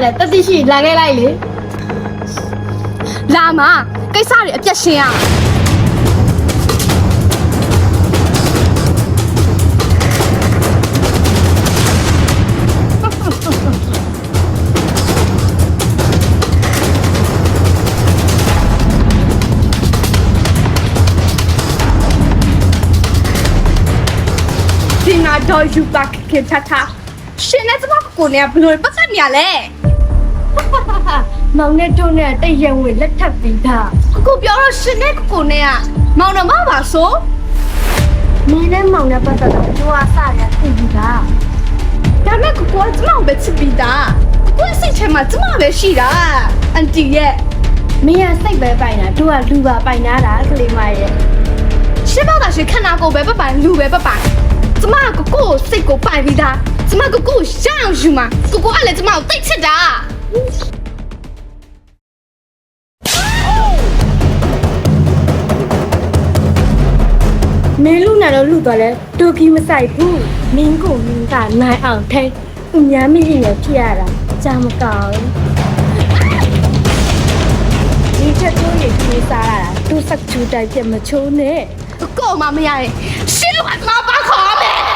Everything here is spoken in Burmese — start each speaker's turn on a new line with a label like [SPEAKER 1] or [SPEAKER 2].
[SPEAKER 1] လည်းတတိရှိလာခဲ့လိုက်လေလာမကိစ္စတွေအပြတ်ရှင်းရဒီနာတော့ယူပါခင်ချာရှင်နဲ့ကျမကိုနေဘလို့ပတ်သက်နေရလဲမောင်နဲ့တို့နဲ့တိတ်ရုံဝင်လက်ထပ်ပြီးသားကိုပြောတော့ရှင်နဲ့ကိုနဲ့ကမောင်တော့မပါဆိုမင်းနဲ့မောင်နဲ့ပတ်သက်တော့သူကစရသိပြီးသားဒါမဲ့ကိုကကျမပဲချစ်ပြီးသားကိုစိတ်ထဲမှာကျမပဲရှိတာအန်တီရဲ့မင်းကစိတ်ပဲပိုင်တာတို့ကလူပါပိုင်တာကလေးမရဲ့ရှင်မကရှင်ခန္ဓာကိုယ်ပဲပိုင်လူပဲပိုင်ကျမကိုစိတ်ကိုပိုင်ပြီးသားကျမကိုရအောင်ယူမှာကိုကလည်းကျမကိုတိတ်ချစ်တာမင်းလူနဲ့တော့လူသွားလဲတိုကီမဆိုင်ဘူးမင်းကိုမင်းကနိုင်အောင်ထိတ်သူများမိရင်လည်းဖြစ်ရတာကြာမကောင်းဒီချက်ချိုးရည်စားရတာသူစက်ချူတိုင်းပြမချိုးနဲ့ကိုမမရရင်ရှင်းလို့ကမပါခေါ်မယ်